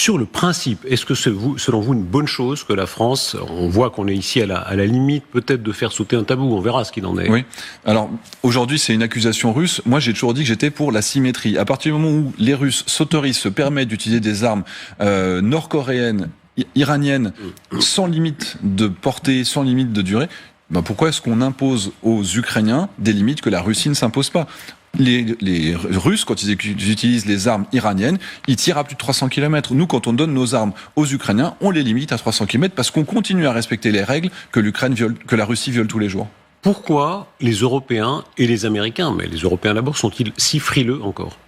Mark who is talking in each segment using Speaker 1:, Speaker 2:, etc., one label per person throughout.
Speaker 1: Sur le principe, est-ce que c'est selon vous une bonne chose que la France, on voit qu'on est ici à la limite peut-être de faire sauter un tabou, on verra ce qu'il en est.
Speaker 2: Oui, alors aujourd'hui c'est une accusation russe, moi j'ai toujours dit que j'étais pour la symétrie. À partir du moment où les Russes s'autorisent, se permettent d'utiliser des armes nord-coréennes, iraniennes, sans limite de portée, sans limite de durée, pourquoi est-ce qu'on impose aux Ukrainiens des limites que la Russie ne s'impose pas ? Les Russes, quand ils utilisent les armes iraniennes, ils tirent à plus de 300 km. Nous, quand on donne nos armes aux Ukrainiens, on les limite à 300 km parce qu'on continue à respecter les règles que la Russie viole tous les jours.
Speaker 1: Pourquoi les Européens et les Américains, mais les Européens d'abord, sont-ils si frileux encore ?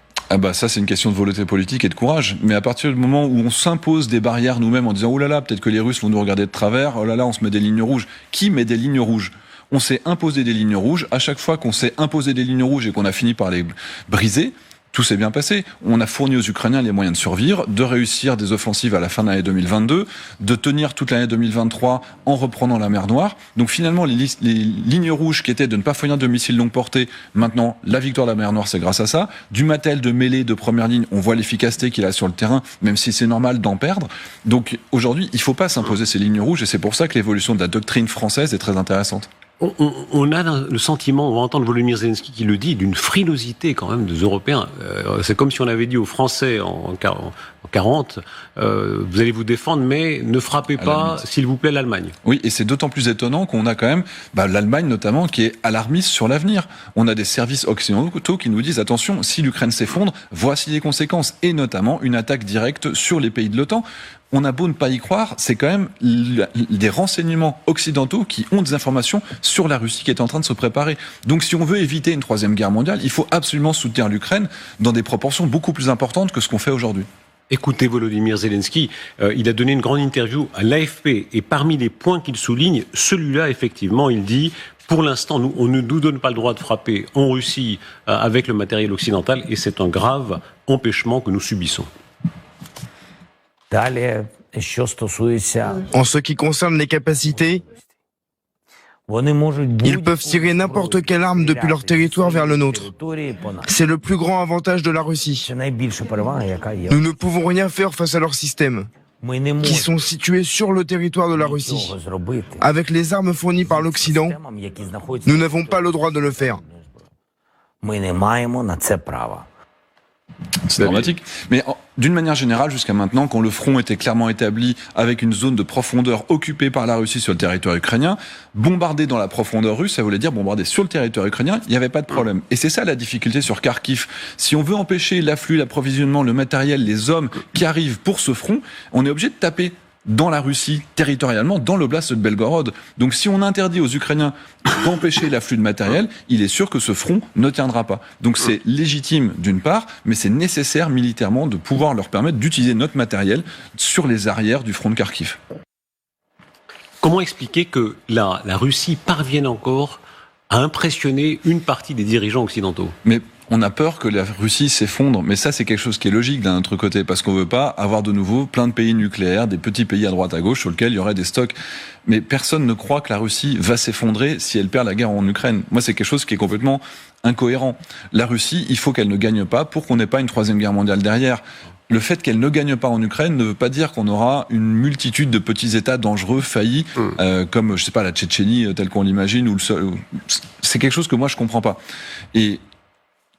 Speaker 2: Ça c'est une question de volonté politique et de courage. Mais à partir du moment où on s'impose des barrières nous-mêmes en disant « Oh là là, peut-être que les Russes vont nous regarder de travers, oh là là, on se met des lignes rouges ». Qui met des lignes rouges ? On s'est imposé des lignes rouges. À chaque fois qu'on s'est imposé des lignes rouges et qu'on a fini par les briser, tout s'est bien passé. On a fourni aux Ukrainiens les moyens de survivre, de réussir des offensives à la fin de l'année 2022, de tenir toute l'année 2023 en reprenant la mer Noire. Donc finalement, les lignes rouges qui étaient de ne pas fournir de missiles longue portée, maintenant, la victoire de la mer Noire, c'est grâce à ça. Du matériel de mêlée de première ligne, on voit l'efficacité qu'il a sur le terrain, même si c'est normal d'en perdre. Donc aujourd'hui, il ne faut pas s'imposer ces lignes rouges et c'est pour ça que l'évolution de la doctrine française est très intéressante.
Speaker 1: On a le sentiment, on va entendre Volodymyr Zelensky qui le dit, d'une frilosité quand même des Européens. C'est comme si on avait dit aux Français en 40, vous allez vous défendre, mais ne frappez pas, s'il vous plaît, l'Allemagne.
Speaker 2: Oui, et c'est d'autant plus étonnant qu'on a quand même l'Allemagne notamment qui est alarmiste sur l'avenir. On a des services occidentaux qui nous disent attention, si l'Ukraine s'effondre, voici les conséquences, et notamment une attaque directe sur les pays de l'OTAN. On a beau ne pas y croire, c'est quand même des renseignements occidentaux qui ont des informations sur la Russie qui est en train de se préparer. Donc si on veut éviter une troisième guerre mondiale, il faut absolument soutenir l'Ukraine dans des proportions beaucoup plus importantes que ce qu'on fait aujourd'hui.
Speaker 1: Écoutez Volodymyr Zelensky, il a donné une grande interview à l'AFP et parmi les points qu'il souligne, celui-là effectivement, il dit pour l'instant, on ne nous donne pas le droit de frapper en Russie avec le matériel occidental et c'est un grave empêchement que nous subissons.
Speaker 3: En ce qui concerne les capacités, ils peuvent tirer n'importe quelle arme depuis leur territoire vers le nôtre. C'est le plus grand avantage de la Russie. Nous ne pouvons rien faire face à leurs systèmes, qui sont situés sur le territoire de la Russie. Avec les armes fournies par l'Occident, nous n'avons pas le droit de le faire.
Speaker 2: C'est dramatique. Mais d'une manière générale, jusqu'à maintenant, quand le front était clairement établi avec une zone de profondeur occupée par la Russie sur le territoire ukrainien, bombarder dans la profondeur russe, ça voulait dire bombarder sur le territoire ukrainien, il n'y avait pas de problème. Et c'est ça la difficulté sur Kharkiv. Si on veut empêcher l'afflux, l'approvisionnement, le matériel, les hommes qui arrivent pour ce front, on est obligé de taper dans la Russie, territorialement, dans l'oblast de Belgorod. Donc si on interdit aux Ukrainiens d'empêcher l'afflux de matériel, il est sûr que ce front ne tiendra pas. Donc c'est légitime d'une part, mais c'est nécessaire militairement de pouvoir leur permettre d'utiliser notre matériel sur les arrières du front de Kharkiv.
Speaker 1: Comment expliquer que la Russie parvienne encore à impressionner une partie des dirigeants occidentaux ?
Speaker 2: Mais on a peur que la Russie s'effondre, mais ça c'est quelque chose qui est logique d'un autre côté, parce qu'on veut pas avoir de nouveau plein de pays nucléaires, des petits pays à droite à gauche sur lesquels il y aurait des stocks. Mais personne ne croit que la Russie va s'effondrer si elle perd la guerre en Ukraine. Moi c'est quelque chose qui est complètement incohérent. La Russie, il faut qu'elle ne gagne pas pour qu'on n'ait pas une troisième guerre mondiale derrière. Le fait qu'elle ne gagne pas en Ukraine ne veut pas dire qu'on aura une multitude de petits États dangereux, faillis, comme, je sais pas, la Tchétchénie telle qu'on l'imagine, ou c'est quelque chose que moi je comprends pas. Et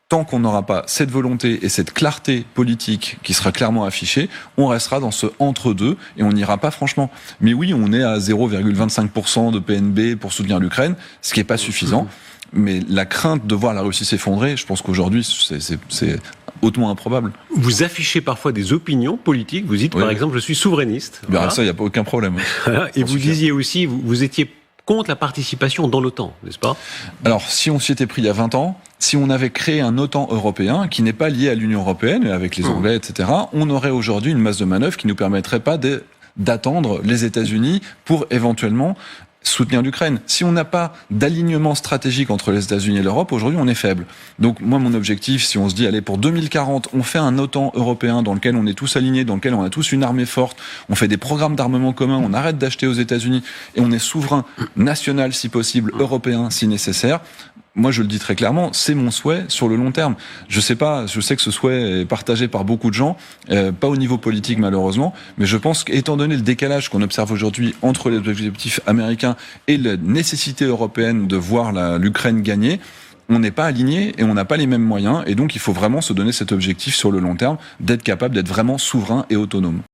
Speaker 2: tant qu'on n'aura pas cette volonté et cette clarté politique qui sera clairement affichée, on restera dans ce entre-deux et on n'ira pas franchement. Mais oui, on est à 0,25% de PNB pour soutenir l'Ukraine, ce qui n'est pas suffisant. Mais la crainte de voir la Russie s'effondrer, je pense qu'aujourd'hui, c'est hautement improbable.
Speaker 1: Vous affichez parfois des opinions politiques, vous dites par exemple, je suis souverainiste.
Speaker 2: Voilà. Ça, il n'y a pas aucun problème.
Speaker 1: Et vous disiez aussi, vous étiez contre la participation dans l'OTAN, n'est-ce pas ?
Speaker 2: Alors, si on s'y était pris il y a 20 ans, si on avait créé un OTAN européen qui n'est pas lié à l'Union européenne, avec les Anglais, etc., on aurait aujourd'hui une masse de manœuvre qui ne nous permettrait pas d'attendre les États-Unis pour éventuellement soutenir l'Ukraine. Si on n'a pas d'alignement stratégique entre les États-Unis et l'Europe, aujourd'hui on est faible. Donc moi mon objectif, si on se dit allez pour 2040, on fait un OTAN européen dans lequel on est tous alignés, dans lequel on a tous une armée forte, on fait des programmes d'armement communs, on arrête d'acheter aux États-Unis et on est souverain national si possible, européen si nécessaire. moi je le dis très clairement, c'est mon souhait sur le long terme. Je sais que ce souhait est partagé par beaucoup de gens, pas au niveau politique malheureusement, mais je pense qu'étant donné le décalage qu'on observe aujourd'hui entre les objectifs américains et la nécessité européenne de voir l'Ukraine gagner, on n'est pas aligné et on n'a pas les mêmes moyens, et donc il faut vraiment se donner cet objectif sur le long terme, d'être capable d'être vraiment souverain et autonome.